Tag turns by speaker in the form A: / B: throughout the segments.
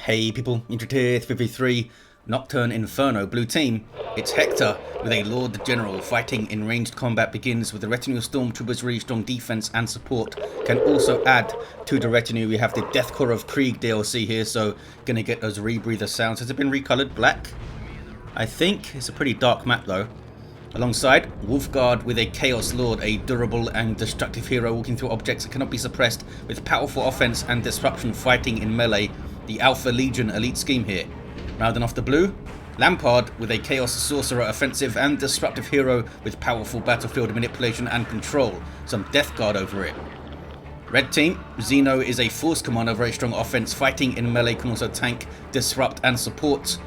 A: Hey people, into tier 53, Nocturne Inferno, blue team. It's Hector with a Lord General. Fighting in ranged combat begins with the retinue of stormtroopers, really strong defense and support. Can also add to the retinue. We have the Deathcore of Krieg DLC here, so gonna get those rebreather sounds. Has it been recolored black? I think it's a pretty dark map though. Alongside, Wolfguard with a Chaos Lord, a durable and destructive hero walking through objects that cannot be suppressed with powerful offense and disruption, fighting in melee. The Alpha Legion elite scheme here. Rounding off the blue, Lampard with a Chaos Sorcerer, offensive and disruptive hero with powerful battlefield manipulation and control. Some Death Guard over it. Red team, Zeno is a Force Commander, very strong offense, fighting in melee, can also tank, disrupt and support.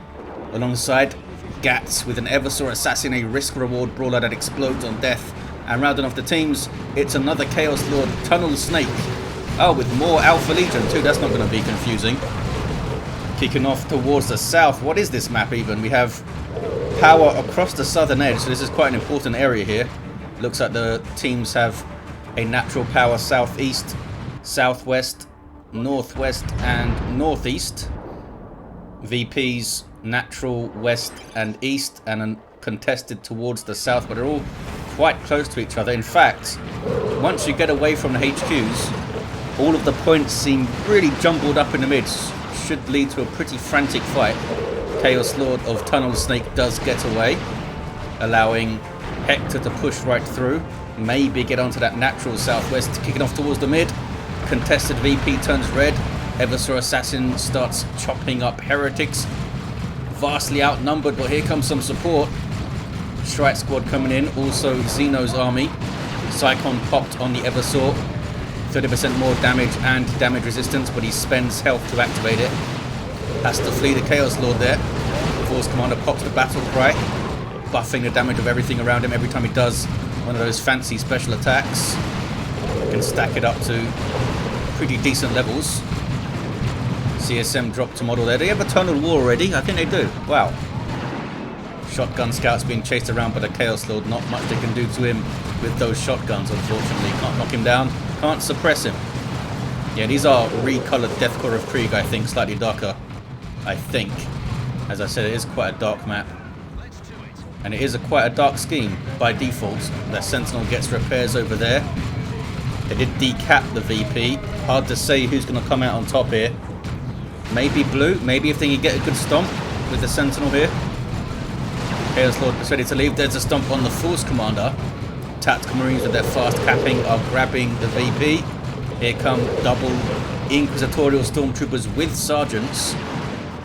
A: Alongside, Gatts with an Eversor assassin, a risk-reward brawler that explodes on death. And rounding off the teams, it's another Chaos Lord, Tunnel Snake. Oh, with more Alpha Legion too, that's not going to be confusing. Kicking off towards the south, what is this map even? We have power across the southern edge, so this is quite an important area here. Looks like the teams have a natural power southeast, southwest, northwest and northeast. VPs natural west and east, and contested towards the south, but they're all quite close to each other. In fact, once you get away from the HQs, all of the points seem really jumbled up in the mids. Should lead to a pretty frantic fight. Chaos Lord of Tunnel Snake does get away, allowing Hector to push right through, maybe get onto that natural southwest, kicking off towards the mid. Contested VP turns red. Eversor Assassin starts chopping up heretics. Vastly outnumbered, but here comes some support. Strike Squad coming in, also Zeno's army. Psychon popped on the Eversor. 30% more damage and damage resistance, but he spends health to activate it. Has to flee the Chaos Lord there. Force Commander pops the battle cry, buffing the damage of everything around him every time he does one of those fancy special attacks. Can stack it up to pretty decent levels. CSM dropped to model there. Do they have a Tunnel War already? I think they do. Wow. Shotgun scouts being chased around by the Chaos Lord. Not much they can do to him with those shotguns, unfortunately. Can't knock him down. Can't suppress him. Yeah, these are recolored Deathcore of Krieg, I think. Slightly darker, I think. As I said, it is quite a dark map. And it is quite a dark scheme by default. The Sentinel gets repairs over there. They did decap the VP. Hard to say who's going to come out on top here. Maybe blue. Maybe if they can get a good stomp with the Sentinel here. Chaos Lord is ready to leave. There's a stomp on the Force Commander. Tactical Marines with their fast capping are grabbing the VP. Here come double Inquisitorial Stormtroopers with Sergeants.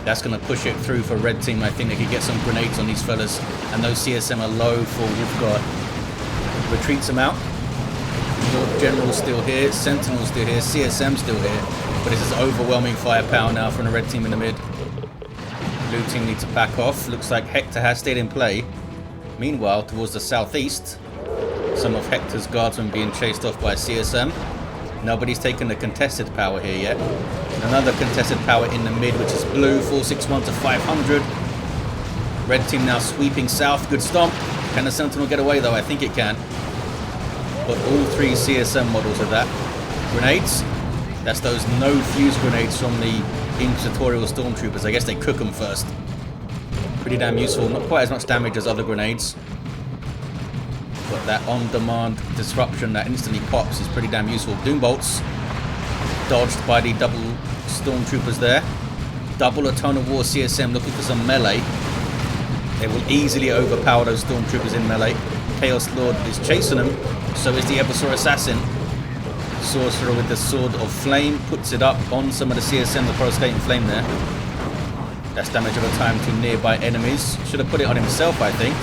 A: That's going to push it through for Red Team. I think they could get some grenades on these fellas. And those CSM are low for Wolfguard. Retreats them out. Lord General still here. Sentinel still here. CSM still here. But this is overwhelming firepower now from the Red Team in the mid. Blue Team needs to back off. Looks like Hector has stayed in play. Meanwhile, towards the southeast, some of Hector's guardsmen being chased off by CSM. Nobody's taken the contested power here yet. Another contested power in the mid, which is blue, 461 to 500. Red Team now sweeping south. Good stomp. Can the Sentinel get away though? I think it can. But all three CSM models of that. Grenades. That's those no fuse grenades from the Inquisitorial Stormtroopers. I guess they cook them first. Pretty damn useful. Not quite as much damage as other grenades. But that on-demand disruption that instantly pops is pretty damn useful. Doom bolts dodged by the double Stormtroopers there. Double a Tunnel War CSM looking for some melee. They will easily overpower those Stormtroopers in melee. Chaos Lord is chasing them. So is the Eversor Assassin. Sorcerer with the Sword of Flame puts it up on some of the CSM, the Coruscating Flame there. That's damage over time to nearby enemies. Should have put it on himself, I think.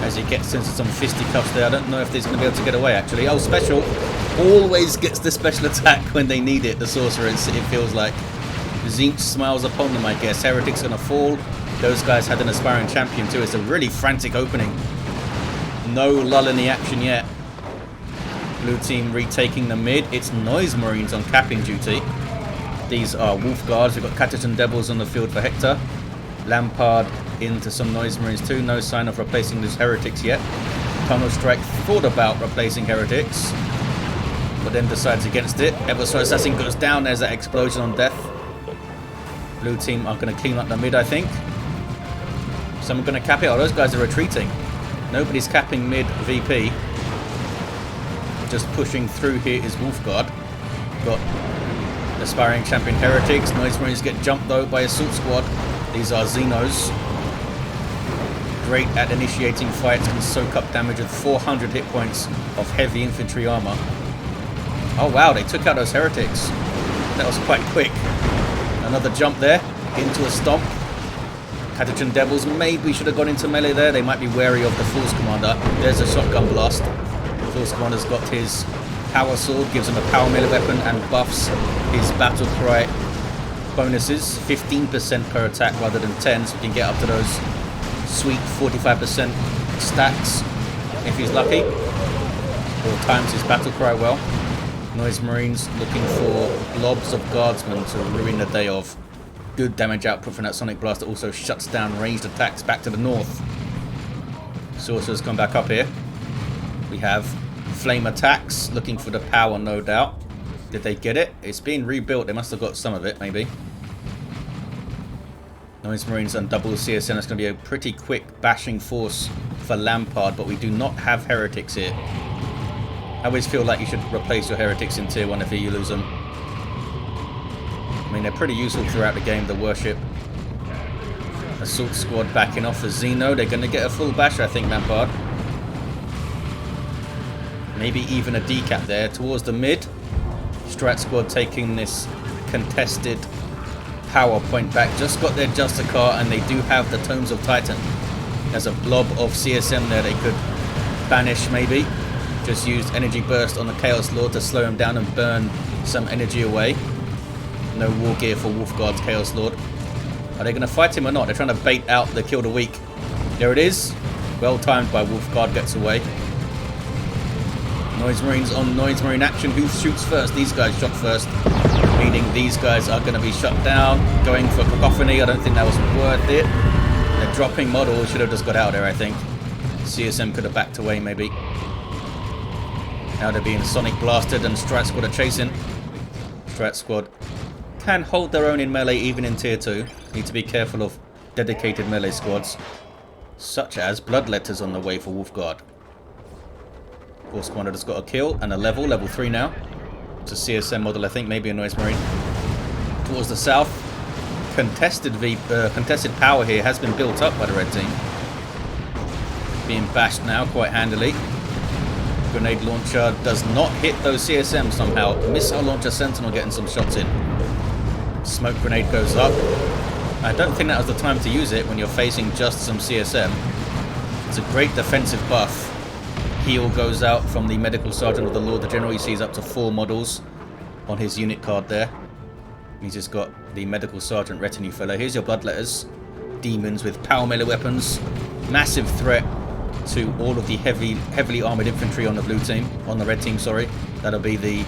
A: As he gets into some fisticuffs there. I don't know if he's going to be able to get away, actually. Oh, special. Always gets the special attack when they need it, the Sorcerer, it feels like. Zinch smiles upon them, I guess. Heretic's going to fall. Those guys had an aspiring champion, too. It's a really frantic opening. No lull in the action yet. Blue Team retaking the mid. It's Noise Marines on capping duty. These are Wolfguards. We've got Catterton Devils on the field for Hector. Lampard into some Noise Marines too. No sign of replacing those heretics yet. Tunnel Strike thought about replacing heretics, but then decides against it. Eversor Assassin goes down. There's that explosion on death. Blue team are going to clean up the mid, I think. Someone going to cap it. Oh, those guys are retreating. Nobody's capping mid VP. Just pushing through here is Wolfguard. Got Aspiring Champion Heretics. Noise Marines get jumped though by Assault Squad. These are Zenos. Great at initiating fights, can soak up damage with 400 hit points of heavy infantry armor. Oh wow, they took out those heretics. That was quite quick. Another jump there into a stomp. Catachan Devils maybe should have gone into melee there. They might be wary of the Force Commander. There's a shotgun blast. Force Commander's got his power sword, gives him a power melee weapon and buffs his battle cry bonuses. 15% per attack rather than 10, so he can get up to those sweet 45% stacks if he's lucky. Or times his battle cry well. Noise Marines looking for blobs of guardsmen to ruin the day of. Good damage output from that Sonic Blast that also shuts down ranged attacks back to the north. Sorcerer's come back up here. We have flame attacks looking for the power, no doubt. Did they get it? It's being rebuilt. They must have got some of it, maybe. Noise Marines and double CSN. It's going to be a pretty quick bashing force for Lampard, but we do not have heretics here. I always feel like you should replace your heretics in tier 1 if you lose them. I mean, they're pretty useful throughout the game, the worship. Assault Squad backing off for Zeno. They're going to get a full bash, I think, Lampard. Maybe even a decap there towards the mid. Strat Squad taking this contested power point back. Just got their Justicar, and they do have the Tomes of Titan. There's a blob of CSM there they could banish, maybe. Just used Energy Burst on the Chaos Lord to slow him down and burn some energy away. No war gear for Wolfguard's Chaos Lord. Are they going to fight him or not? They're trying to bait out the kill the weak. There it is. Well timed by Wolfguard, gets away. Noise Marines on Noise Marine action. Who shoots first? These guys shot first. Meaning these guys are going to be shut down. Going for Cacophony. I don't think that was worth it. They're dropping models. Should have just got out there, I think. CSM could have backed away, maybe. Now they're being Sonic Blasted and Strat Squad are chasing. Strat Squad can hold their own in melee even in tier 2. Need to be careful of dedicated melee squads. Such as Bloodletters on the way for Wolfguard. Force Commander just got a kill and a level 3 now. It's a CSM model, I think, maybe a Noise Marine. Towards the south. Contested power here has been built up by the red team. Being bashed now quite handily. Grenade launcher does not hit those CSM somehow. Missile launcher Sentinel getting some shots in. Smoke grenade goes up. I don't think that was the time to use it when you're facing just some CSM. It's a great defensive buff. Heal goes out from the Medical Sergeant of the Lord the General. He sees up to 4 models on his unit card there. He's just got the Medical Sergeant retinue fellow. Here's your Bloodletters. Demons with power melee weapons. Massive threat to all of the heavily armored infantry on the blue team. On the red team, sorry. That'll be the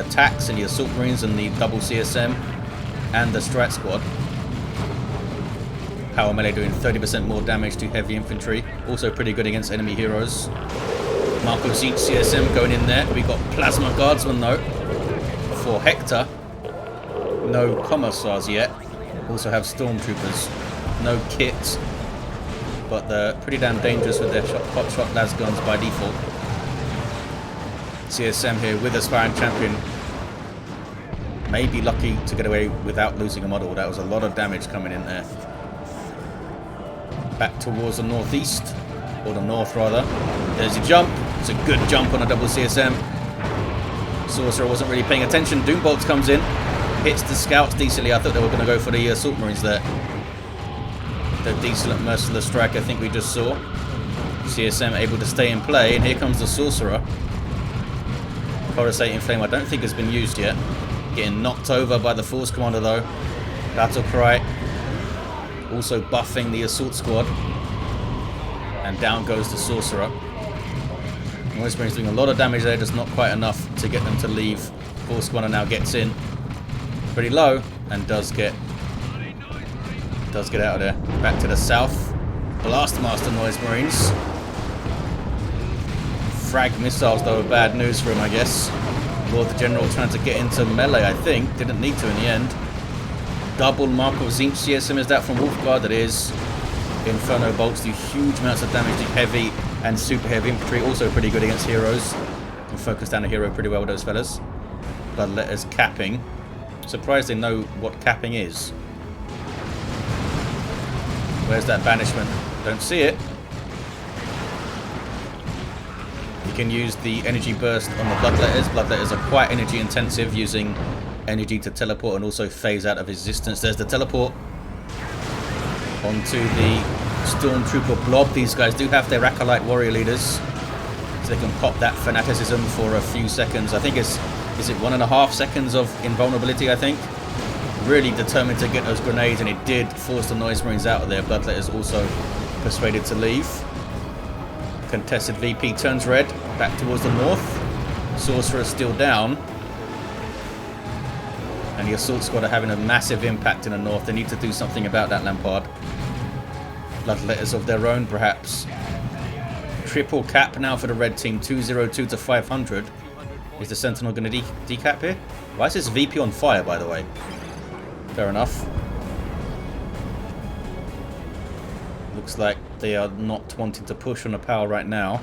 A: Tax and the Assault Marines and the double CSM. And the Strat Squad. Power melee doing 30% more damage to heavy infantry. Also pretty good against enemy heroes. Marco Siege CSM going in there. We got Plasma Guardsmen though. For Hector. No Commissars yet. Also have Stormtroopers. No kits. But they're pretty damn dangerous with their hot shot las guns by default. CSM here with Aspiring Champion. May be lucky to get away without losing a model. That was a lot of damage coming in there. Back towards the northeast. Or the north, rather. There's a jump. It's a good jump on a double CSM. Sorcerer wasn't really paying attention. Doombolts comes in. Hits the scouts decently. I thought they were going to go for the Assault Marines there. The decent merciless strike I think we just saw. CSM able to stay in play. And here comes the Sorcerer. Coruscating Flame I don't think has been used yet. Getting knocked over by the Force Commander though. Battle Cry. Also buffing the Assault Squad. And down goes the Sorcerer. Noise Marine's doing a lot of damage there, just not quite enough to get them to leave. Force Commander now gets in. Pretty low. And does get out of there. Back to the south. Blastmaster Noise Marines. Frag missiles though are bad news for him, I guess. Lord the General trying to get into melee, I think. Didn't need to in the end. double mark of Zinch CSM. Is that from Wolfguard? That is. Inferno bolts do huge amounts of damage to heavy and super heavy infantry. Also pretty good against heroes. Can focus down a hero pretty well with those fellas. Bloodletters capping. Surprised they know what capping is. Where's that banishment? Don't see it. You can use the energy burst on the bloodletters. Bloodletters are quite energy intensive, using energy to teleport and also phase out of resistance. There's the teleport onto the Stormtrooper blob. These guys do have their Acolyte warrior leaders, so they can pop that fanaticism for a few seconds. I think is it 1.5 seconds of invulnerability, I think. Really determined to get those grenades, and it did force the Noise Marines out of there. Bloodletters also persuaded to leave. Contested VP turns red, back towards the north. Sorcerer still down. And the Assault Squad are having a massive impact in the north. They need to do something about that, Lampard. Bloodletters of their own, perhaps. Triple cap now for the red team, 202 to 500. Is the Sentinel going to decap here? Why is this VP on fire, by the way? Fair enough. Looks like they are not wanting to push on the power right now.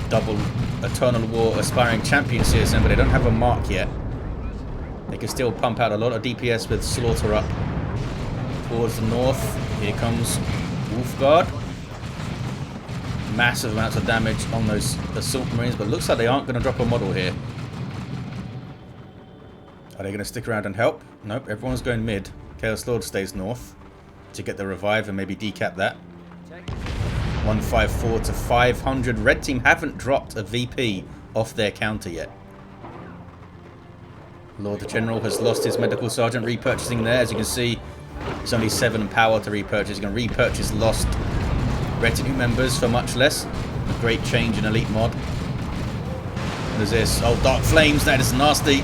A: Double Eternal War aspiring champion CSM, but they don't have a mark yet. They can still pump out a lot of DPS with Slaughter up towards the north. Here comes Wolfguard. Massive amounts of damage on those Assault Marines, but looks like they aren't going to drop a model here. Are they going to stick around and help? Nope, everyone's going mid. Chaos Lord stays north to get the revive and maybe decap that. 154 to 500. Red team haven't dropped a VP off their counter yet. Lord the General has lost his Medical Sergeant, repurchasing there. As you can see, it's only 7 power to repurchase. He's going to repurchase lost retinue members for much less. A great change in elite mod. What is this? Oh, Dark Flames. That is nasty.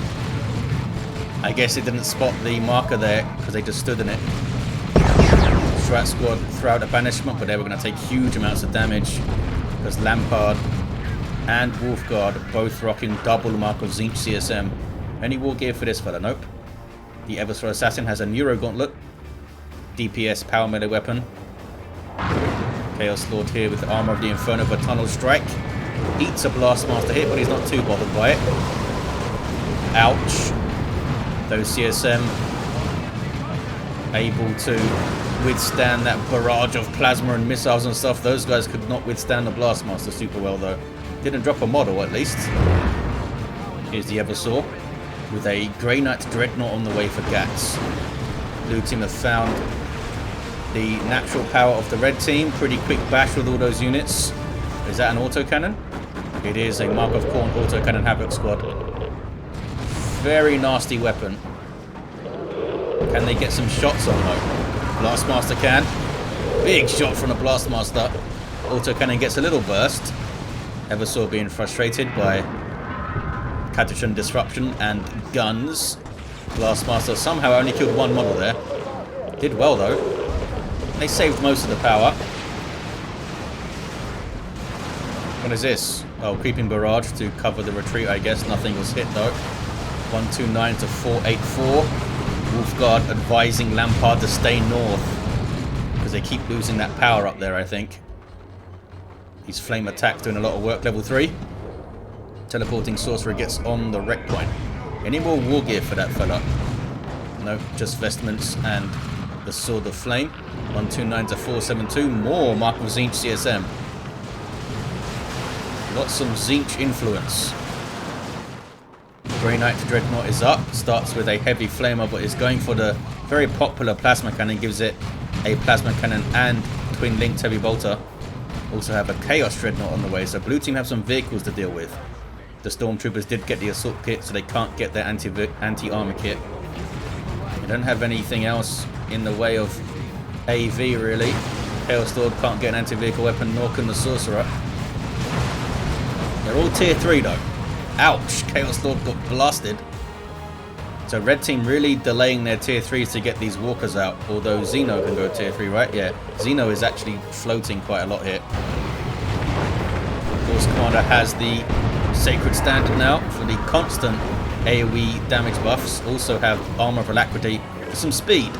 A: I guess it didn't spot the marker there because they just stood in it. Strat Squad throw out a banishment, but they were going to take huge amounts of damage because Lampard and Wolfguard both rocking double mark of Zinch CSM. Any war gear for this fella? Nope. The Eversor Assassin has a Neuro Gauntlet. DPS power melee weapon. Chaos Lord here with the Armor of the Inferno for Tunnel Strike. Eats a Blastmaster hit, but he's not too bothered by it. Ouch. Those CSM able to withstand that barrage of plasma and missiles and stuff. Those guys could not withstand the Blastmaster super well, though. Didn't drop a model, at least. Here's the Eversor with a Grey Knight Dreadnought on the way for Gatts. Blue team have found the natural power of the red team. Pretty quick bash with all those units. Is that an autocannon? It is a Mark of Khorne autocannon Havoc Squad. Very nasty weapon. Can they get some shots on though? Blastmaster can. Big shot from the Blastmaster. Autocannon gets a little burst. Eversor being frustrated by Catachan Disruption and guns. Blastmaster somehow only killed 1 model there. Did well though. They saved most of the power. What is this? Oh, Creeping Barrage to cover the retreat, I guess. Nothing was hit though. 129 to 484. Wolfguard advising Lampard to stay north because they keep losing that power up there, I think. These flame attacks doing a lot of work. Level 3. Teleporting Sorcerer gets on the wreck point. Any more war gear for that fella? No, just vestments and the Sword of Flame. 129 to 472. More Mark of Zinch CSM. Got some Zinch influence. Grey Knight Dreadnought is up. Starts with a heavy flamer, but is going for the very popular plasma cannon. Gives it a plasma cannon and twin linked heavy bolter. Also have a Chaos Dreadnought on the way, so blue team have some vehicles to deal with. The Stormtroopers did get the assault kit, so they can't get their anti-armor kit. They don't have anything else in the way of AV, really. Chaos Lord can't get an anti-vehicle weapon, nor can the Sorcerer. They're all tier 3 though. Ouch, Chaos Lord got blasted. So red team really delaying their tier 3s to get these walkers out. Although Zeno can go tier 3, right? Yeah, Zeno is actually floating quite a lot here. Force Commander has the Sacred Standard now for the constant AoE damage buffs, also have Armor of Alacrity for some speed,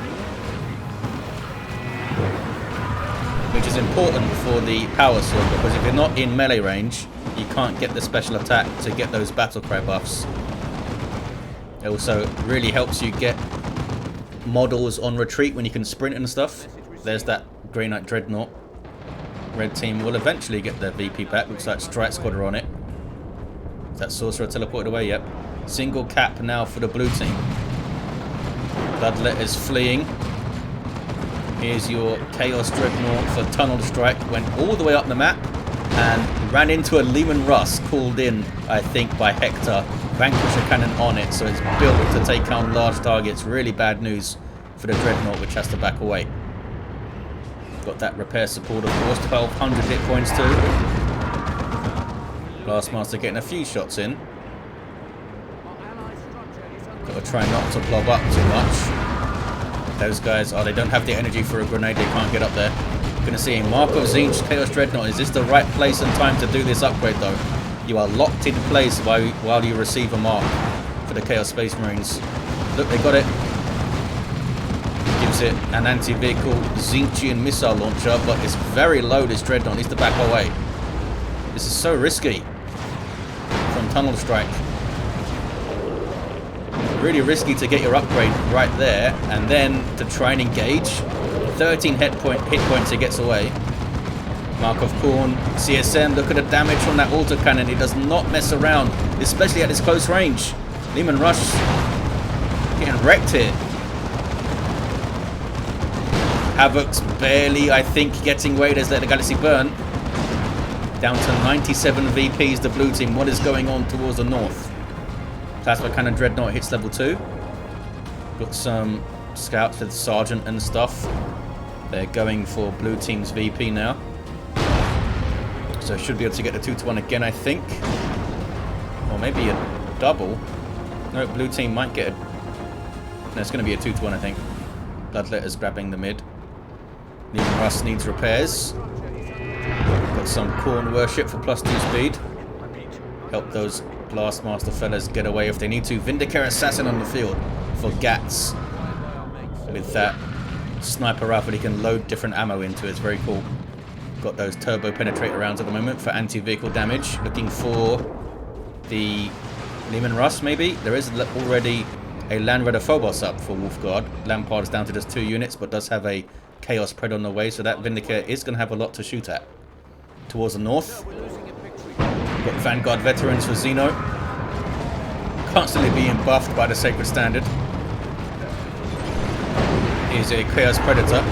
A: which is important for the power sword, because if you're not in melee range, you can't get the special attack to get those battle cry buffs. It also really helps you get models on retreat when you can sprint and stuff. There's that Grey Knight Dreadnought. Red team will eventually get their VP back. Looks like Strike Squad are on it. Is that Sorcerer teleported away? Yep. Single cap now for the blue team. Bloodlet is fleeing. Here's your Chaos Dreadnought for Tunnel Strike. Went all the way up the map and ran into a Lehman Russ called in, I think, by Hector. Vanquisher cannon on it, so it's built to take on large targets. Really bad news for the Dreadnought, which has to back away. Got that repair support, of course. 1200 hit points too. Blastmaster getting a few shots in. Got to try not to blob up too much. Those guys, they don't have the energy for a grenade. They can't get up there. Gonna see a Mark of Tzeentch Chaos Dreadnought. Is this the right place and time to do this upgrade though? You are locked in place while you receive a mark for the Chaos Space Marines. Look, they got it. Gives it an anti-vehicle Tzeentchian missile launcher, but it's very low, this Dreadnought. Needs to back away. This is so risky from Tunnel Strike. Really risky to get your upgrade right there, and then to try and engage. 13 hit points it gets away. Mark of Khorne, CSM, look at the damage from that autocannon. It does not mess around, especially at this close range. Lehman Russ getting wrecked here. Havoc's barely, I think, getting away. There's Let the Galaxy Burn. Down to 97 VPs, the blue team. What is going on towards the north? Plasma Cannon Dreadnought hits level 2. Got some scouts with Sergeant and stuff. They're going for blue team's VP now. So should be able to get the 2-1 again, I think. Or maybe a double. No, blue team might get it. No, it's going to be a 2-1, I think. Bloodlet is grabbing the mid. Lehman Russ needs repairs. Got some Khorne worship for +2 speed. Help those Blastmaster fellas get away if they need to. Vindicare Assassin on the field for Gatts. With that sniper rifle, he can load different ammo into it. It's very cool. Got those turbo penetrator rounds at the moment for anti-vehicle damage. Looking for the Lehman Russ, maybe. There is already a Land Raider Phobos up for Wolfguard. Lampard is down to just 2 units, but does have a Chaos Pred on the way, so that Vindicare is going to have a lot to shoot at. Towards the north, got Vanguard veterans for Zeno. Constantly being buffed by the Sacred Standard. Here's a Chaos Predator.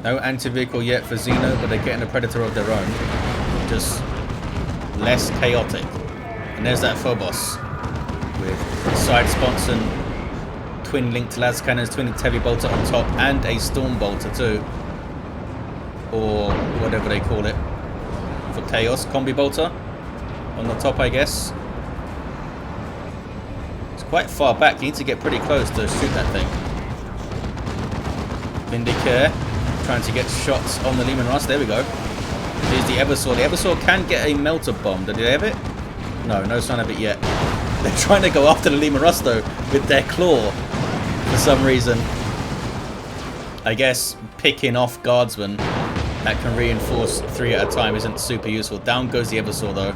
A: No anti-vehicle yet for Zeno, but they're getting a Predator of their own. Just less chaotic. And there's that Phobos. With side sponson, twin-linked las cannons, twin-linked heavy bolter on top, and a storm bolter too. Or whatever they call it. For Chaos, combi bolter. On the top, I guess. It's quite far back. You need to get pretty close to shoot that thing. Vindicare trying to get shots on the Lehman Russ. There we go. Here's the Eversor. The Eversor can get a melter bomb. Did they have it? No sign of it yet. They're trying to go after the Lehman Russ though with their claw for some reason. I guess picking off guardsmen that can reinforce 3 at a time isn't super useful. Down goes the Eversor though.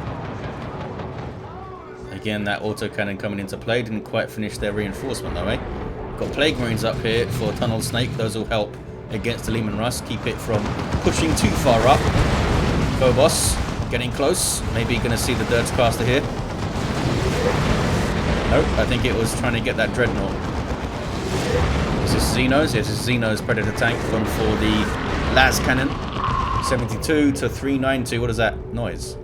A: Again, that autocannon coming into play. Didn't quite finish their reinforcement though, eh? Got Plague Marines up here for Tunnel Snake. Those will help against the Lehman Russ. Keep it from pushing too far up. Phobos getting close. Maybe going to see the Dirge Caster here. Nope, I think it was trying to get that Dreadnought. Is this Zeno's? Yes, this is Zeno's Predator tank. Gone for the las cannon. 72 to 392. What is that noise?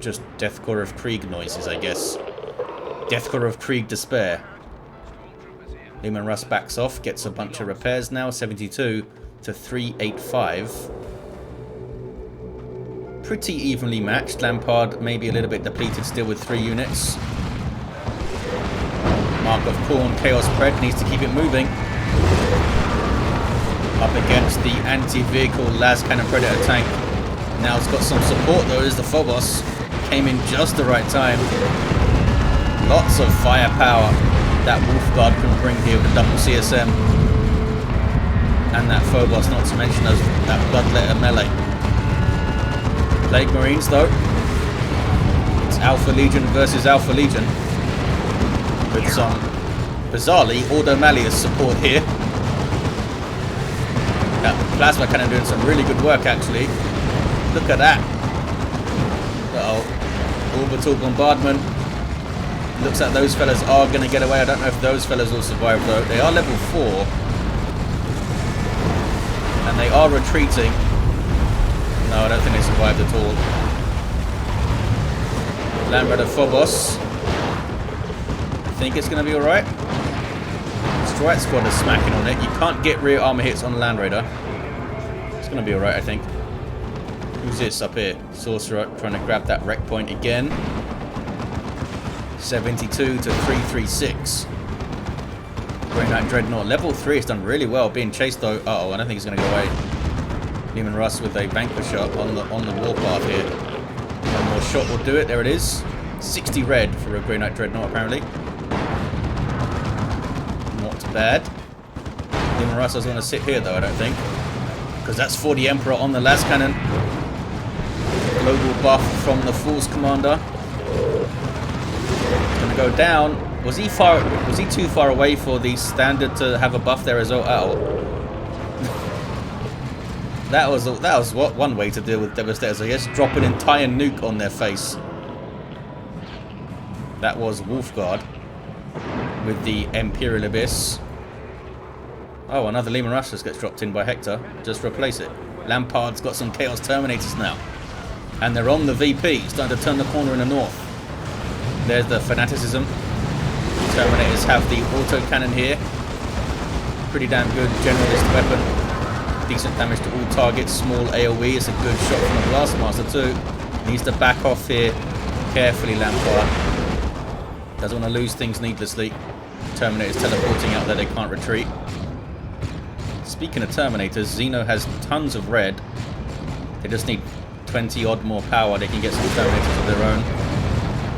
A: Just Deathcore of Krieg noises, I guess. Deathcore of Krieg Despair. Lehman Russ backs off, gets a bunch of repairs now. 72 to 385. Pretty evenly matched. Lampard maybe a little bit depleted still with 3 units. Mark of Khorne, Chaos Pred needs to keep it moving. Up against the anti-vehicle las cannon Predator tank. Now it's got some support though as the Phobos came in just the right time. Lots of firepower that Wolfguard can bring here with a double CSM. And that Phobos, not to mention that Bloodletter melee. Plague Marines though. It's Alpha Legion versus Alpha Legion. With some, bizarrely, Ordo Malleus support here. That plasma cannon doing some really good work actually. Look at that. Uh-oh. Orbital bombardment. Looks like those fellas are going to get away. I don't know if those fellas will survive though. They are level 4. And they are retreating. No, I don't think they survived at all. Lampard and Phobos. I think it's going to be alright. Strike Squad is smacking on it. You can't get rear armor hits on Land Raider. It's going to be alright, I think. Who's this up here? Sorcerer trying to grab that wreck point again. 72 to 336. Grey Knight Dreadnought. Level 3 has done really well. Being chased though. Uh-oh, I don't think he's going to go away. Leman Russ with a Vanquisher on the warpath here. One more shot will do it. There it is. 60 red for a Grey Knight Dreadnought apparently. Not bad. Leman Russ doesn't want to sit here though, I don't think. Because that's for the Emperor on the las cannon. Global buff from the Force Commander. Gonna go down. Was he too far away for the standard to have a buff there as well? Oh. that was what one way to deal with Devastators, I guess. Drop an entire nuke on their face. That was Wolfguard with the Imperial Abyss. Oh, another Leman Rush just gets dropped in by Hector. Just replace it. Lampard's got some Chaos Terminators now. And they're on the VP, starting to turn the corner in the north. There's the Fanaticism. Terminators have the autocannon here. Pretty damn good generalist weapon. Decent damage to all targets. Small AoE. It's a good shot from the Blastmaster too. Needs to back off here carefully, Lampard. Doesn't want to lose things needlessly. Terminators teleporting out there, they can't retreat. Speaking of Terminators, Zeno has tons of red. They just need 20 odd more power. They can get some Terminators of their own.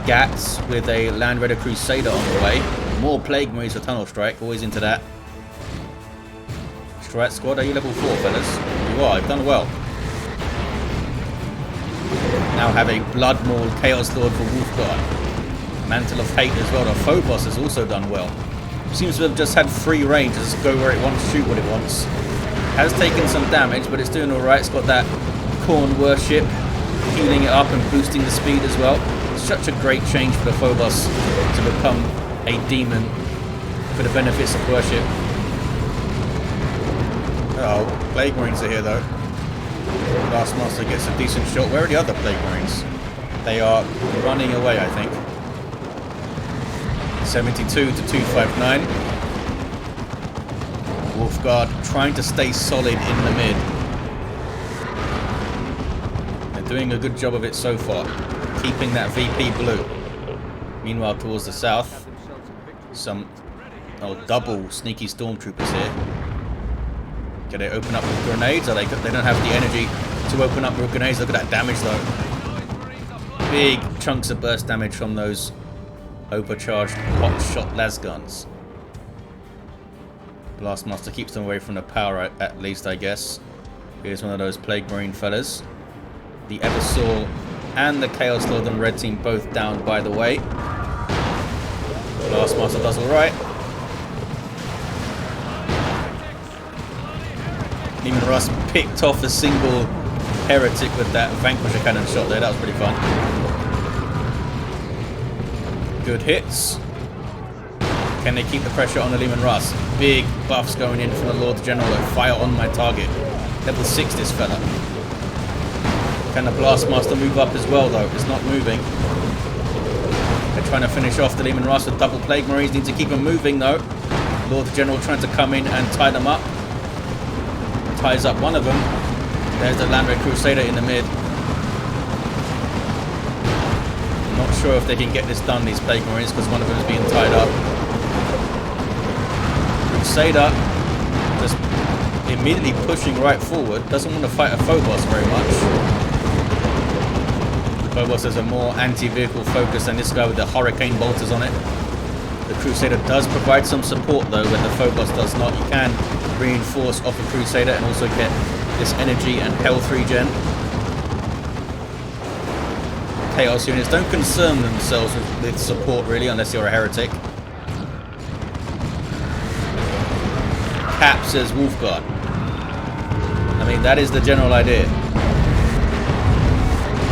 A: Gatts with a Land Raider Crusader on the way. More Plague Marines for Tunnel Strike. Always into that. Strike Squad, are you level 4, fellas? You are. You've done well. Now have a Blood Maul Chaos Lord for Wolfguard. Mantle of Hate as well. The Phobos has also done well. Seems to have just had free range to just go where it wants, shoot what it wants. Has taken some damage, but it's doing alright. It's got that Corn Worship, healing it up and boosting the speed as well. Such a great change for the Phobos to become a demon for the benefits of worship. Oh, Plague Marines are here though. Blastmaster gets a decent shot. Where are the other Plague Marines? They are running away, I think. 72 to 259. Wolfguard trying to stay solid in the mid. They're doing a good job of it so far, keeping that VP blue. Meanwhile, towards the south, some double sneaky stormtroopers here. Can they open up with grenades? They don't have the energy to open up with grenades. Look at that damage though. Big chunks of burst damage from those overcharged hot shot las guns. Blastmaster keeps them away from the power at least, I guess. Here's one of those Plague Marine fellas. The Eversor and the Chaos Lord and Red Team both down, by the way. Blastmaster does alright. Leman Russ picked off a single heretic with that Vanquisher cannon shot there. That was pretty fun. Good hits. Can they keep the pressure on the Leman Russ? Big buffs going in from the Lord General. Fire on my target. Level 6 this fella. Can the Blastmaster move up as well though? It's not moving. They're trying to finish off the Leman Russ with double Plague Marines. Need to keep them moving though. Lord General trying to come in and tie them up. Ties up one of them. There's the Land Raider Crusader in the mid. Not sure if they can get this done, these Plague Marines, because one of them is being tied up. Crusader just immediately pushing right forward. Doesn't want to fight a Phobos very much. Phobos is a more anti-vehicle focus than this guy with the hurricane bolters on it. The Crusader does provide some support though, when the Phobos does not. You can reinforce off a Crusader and also get this energy and health regen. Chaos units don't concern themselves with support really, unless you're a heretic. Cap says Wolfguard. I mean, that is the general idea.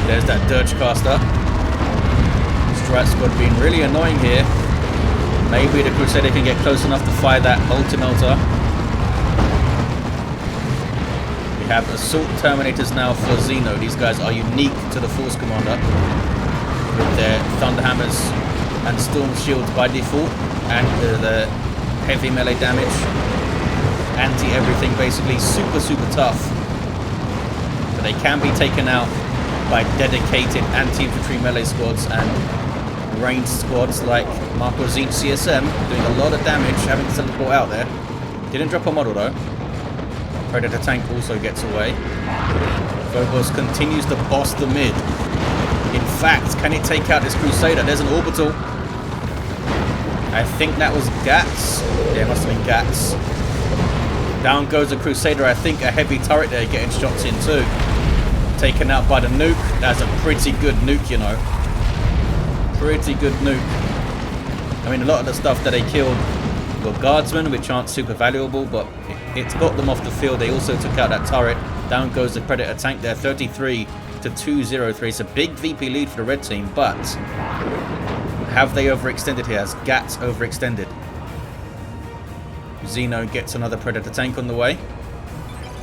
A: There's that Dirge Caster. Strat Squad being really annoying here. Maybe the Crusader can get close enough to fire that Multi-Melter. We have Assault Terminators now for Zeno. These guys are unique to the Force Commander, with their Thunderhammers and Storm Shields by default, and the heavy melee damage. Anti-everything, basically super tough. But they can be taken out by dedicated anti-infantry melee squads and ranged squads like Marco Zinch CSM, doing a lot of damage, having to teleport out there. Didn't drop a model though. Predator tank also gets away. Phobos continues to boss the mid. In fact, can it take out this Crusader? There's an orbital. I think that was Gatts. Yeah, it must have been Gatts. Down goes the Crusader. I think a heavy turret there getting shots in too. Taken out by the nuke. That's a pretty good nuke, you know. Pretty good nuke. I mean, a lot of the stuff that they killed were guardsmen, which aren't super valuable, but it's got them off the field. They also took out that turret. Down goes the Predator tank there, 33 to 203. It's a big VP lead for the red team, but have they overextended here? Has Gatts overextended? Zeno gets another Predator tank on the way.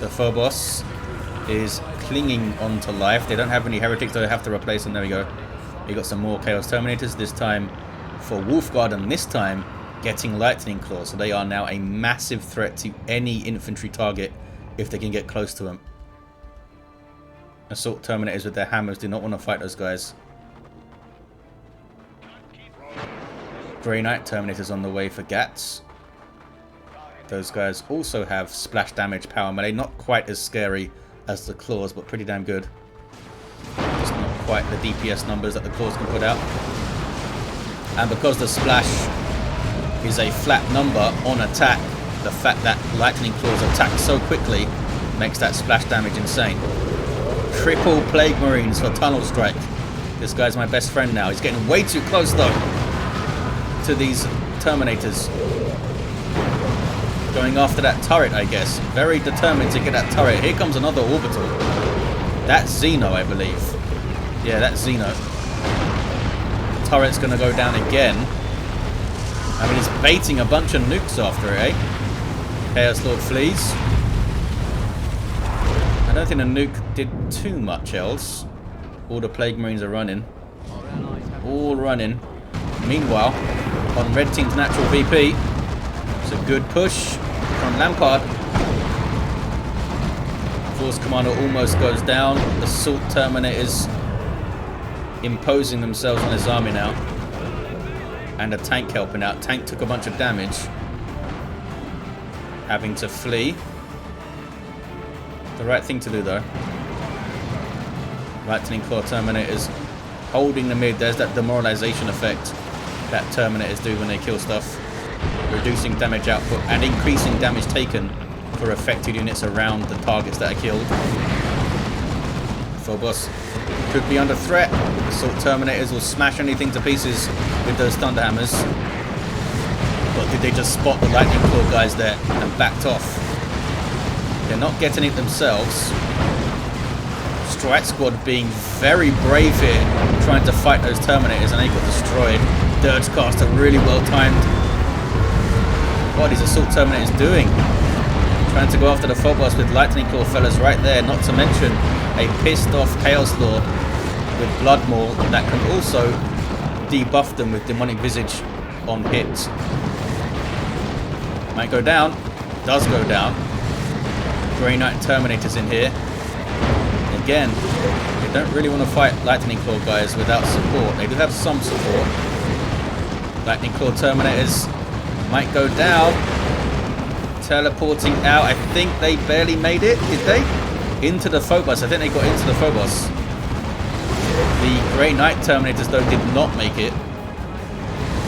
A: The Phobos is clinging on to life. They don't have any heretics, so they have to replace them. There we go. We got some more Chaos Terminators, this time for Wolfguard, and this time getting Lightning Claw. So they are now a massive threat to any infantry target if they can get close to them. Assault Terminators with their hammers do not want to fight those guys. Grey Knight Terminators on the way for Gatts. Those guys also have splash damage, power melee. Not quite as scary as the claws, but pretty damn good. Just not quite the DPS numbers that the claws can put out. And because the splash is a flat number on attack, the fact that lightning claws attack so quickly makes that splash damage insane. Triple Plague Marines for Tunnel Strike. This guy's my best friend now. He's getting way too close though to these Terminators. Going after that turret, I guess. Very determined to get that turret. Here comes another orbital. That's Zeno, I believe. Yeah, that's Zeno. The turret's going to go down again. I mean, he's baiting a bunch of nukes after it, eh? Chaos Lord flees. I don't think the nuke did too much else. All the Plague Marines are running. All running. Meanwhile, on red team's natural VP, it's a good push from Lampard. Force Commander almost goes down. Assault Terminators imposing themselves on his army now. And a tank helping out. Tank took a bunch of damage. Having to flee. The right thing to do though. Lightning Claw Terminators holding the mid. There's that demoralization effect that Terminators do when they kill stuff. Reducing damage output and increasing damage taken for affected units around the targets that are killed. Phobos could be under threat. Assault Terminators will smash anything to pieces with those Thunderhammers. But did they just spot the Lightning Claw guys there and backed off? They're not getting it themselves. Strike Squad being very brave here, trying to fight those Terminators, and they got destroyed. Dirge Caster really well timed. What is Assault Terminators doing? Trying to go after the Phobos with Lightning Claw fellas right there, not to mention a pissed off Chaos Lord with Blood Maul that can also debuff them with Demonic Visage on hit. Might go down. Does go down. Grey Knight Terminators in here. Again, they don't really want to fight Lightning Claw guys without support. They do have some support. Lightning Claw Terminators might go down. Teleporting out. I think they barely made it. Did they? Into the Phobos. I think they got into the Phobos. The Grey Knight Terminators, though, did not make it.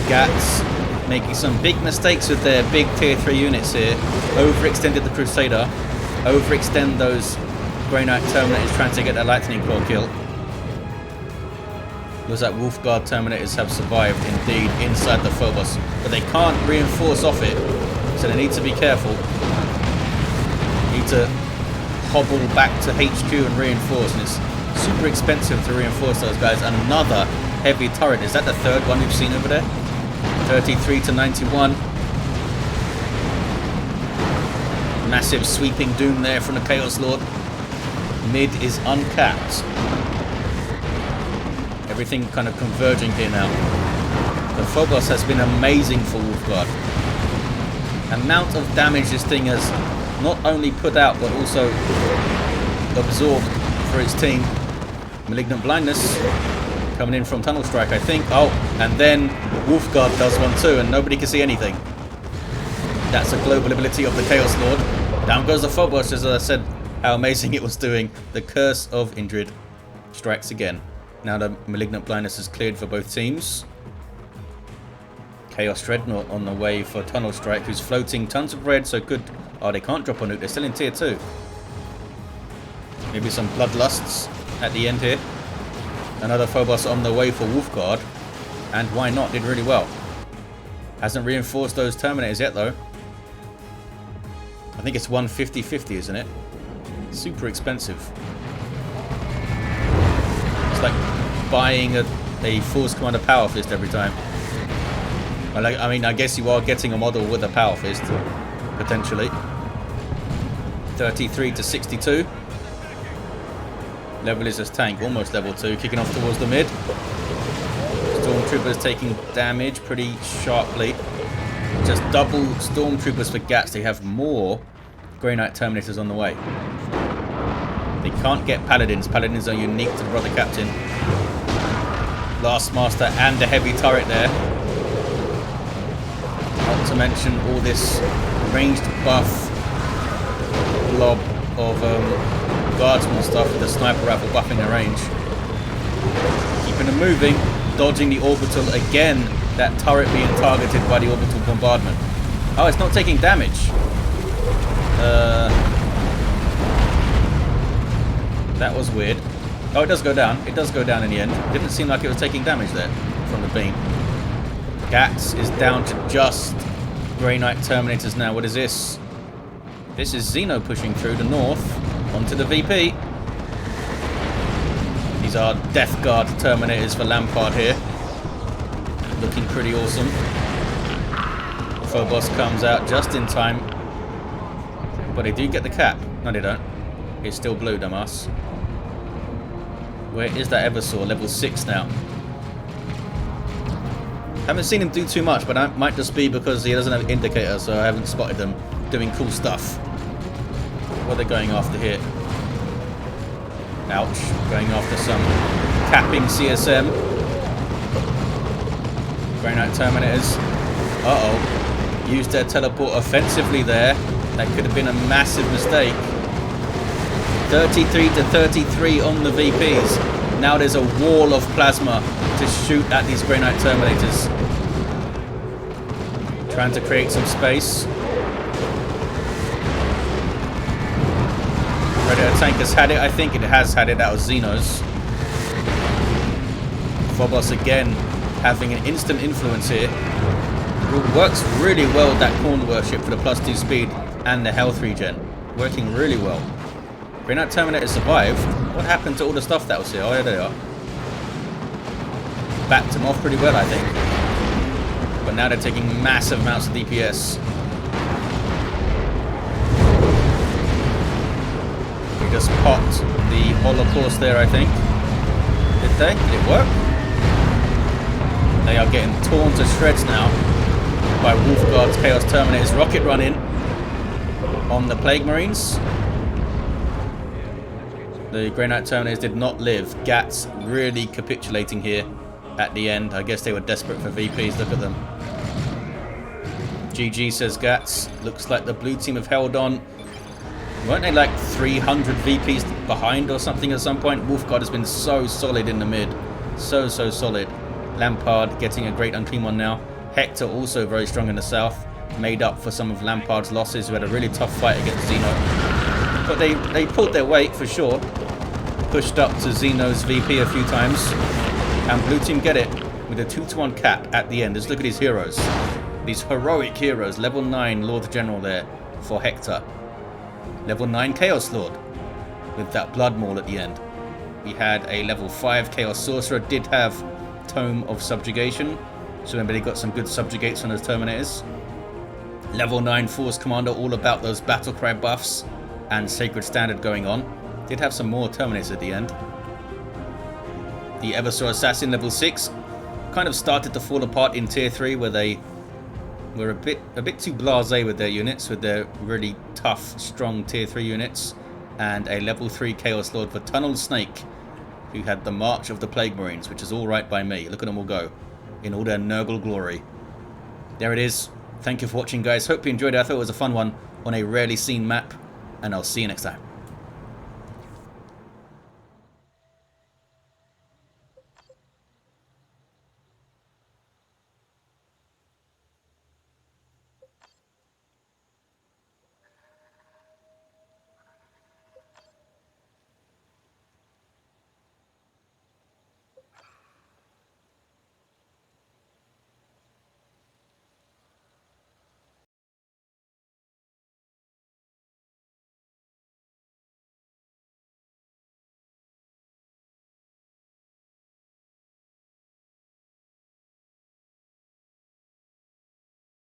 A: Gatts making some big mistakes with their big tier 3 units here. Overextended the Crusader. Overextend those Grey Knight Terminators trying to get a Lightning Claw kill. Looks like Wolfguard Terminators have survived indeed inside the Phobos, but they can't reinforce off it, so they need to be careful. Need to hobble back to HQ and reinforce, and it's super expensive to reinforce those guys. Another heavy turret. Is that the third one we've seen over there? 33 to 91. Massive sweeping doom there from the Chaos Lord. Mid is uncapped. Everything kind of converging here now. The Phobos has been amazing for Wolfguard. Amount of damage this thing has not only put out but also absorbed for its team. Malignant Blindness coming in from Tunnel Strike, I think. Oh, and then Wolfguard does one too, and nobody can see anything. That's a global ability of the Chaos Lord. Down goes the Phobos, as I said how amazing it was doing. The Curse of Indrid strikes again. Now the Malignant Blindness is cleared for both teams. Chaos Dreadnought on the way for Tunnel Strike, who's floating tons of red, so good. Oh, they can't drop a nuke, they're still in tier 2. Maybe some Bloodlusts at the end here. Another Phobos on the way for Wolfguard. And why not? Did really well. Hasn't reinforced those Terminators yet, though. I think it's 150-50, isn't it? Super expensive. It's like buying a Force Commander Power Fist every time. I mean, I guess you are getting a model with a Power Fist, potentially. 33 to 62. Level is as tank, almost level 2, kicking off towards the mid. Stormtroopers taking damage pretty sharply. Just double Stormtroopers for Gatts. They have more Grey Knight Terminators on the way. They can't get Paladins. Paladins are unique to the Brother Captain. Blast Master and a heavy turret there. Not to mention all this ranged buff blob of guardsman stuff with the sniper rifle buffing the range. Keeping them moving, dodging the orbital again. That turret being targeted by the orbital bombardment. Oh, it's not taking damage. That was weird. Oh, it does go down. It does go down in the end. Didn't seem like it was taking damage there from the beam. Gatts is down to just Grey Knight Terminators now. What is this? This is Zeno pushing through the north onto the VP. These are Death Guard Terminators for Lampard here. Looking pretty awesome. Phobos comes out just in time. But they do get the cap. No, they don't. It's still blue, dumbass. Where is that Eversor? Level 6 now. Haven't seen him do too much, but that might just be because he doesn't have an indicator, so I haven't spotted them doing cool stuff. What are they going after here? Ouch. Going after some capping CSM. Grey Knight Terminators. Uh-oh. Used their teleport offensively there. That could have been a massive mistake. 33 to 33 on the VPs. Now there's a wall of plasma to shoot at these Grey Knight Terminators. Trying to create some space. Predator tank has had it, I think it has had it. That was Zeno's. Phobos again having an instant influence here. It works really well with that Corn Worship for the +2 speed and the health regen. Working really well. Grey Knight Terminator survived. What happened to all the stuff that was here? Oh, yeah, there they are. Backed them off pretty well, I think. But now they're taking massive amounts of DPS. We just popped the Holocaust there, I think. Did they? Did it work? They are getting torn to shreds now by Wolfguard's Chaos Terminators. Rocket run in on the Plague Marines. The Grey Knight Terminators did not live. Gatts really capitulating here at the end. I guess they were desperate for VPs. Look at them. GG, says Gatts. Looks like the blue team have held on Weren't they like 300 VPs behind or something at some point? Wolfguard has been so solid in the mid. So solid. Lampard getting a great unclean one now. Hector also very strong in the south. Made up for some of Lampard's losses, who had a really tough fight against Zeno. But they pulled their weight for sure. Pushed up to Zeno's VP a few times. And blue team get it with a 2-to-1 cap at the end. Just look at these heroes. These heroic heroes. Level 9 Lord General there for Hector. Level 9 Chaos Lord with that Blood Maul at the end. We had a level 5 Chaos Sorcerer. Did have Tome of Subjugation. So remember, they got some good subjugates on those Terminators. Level 9 Force Commander, all about those Battlecry buffs and Sacred Standard going on. Did have some more Terminators at the end. The Eversor Assassin level 6 kind of started to fall apart in tier 3, where they were a bit too blasé with their units, with their really tough, strong tier 3 units. And a level 3 Chaos Lord for Tunnel Snake, who had the March of the Plague Marines, which is alright by me. Look at them all go in all their Nurgle glory. There it is. Thank you for watching, guys. Hope you enjoyed it. I thought it was a fun one on a rarely seen map, and I'll see you next time.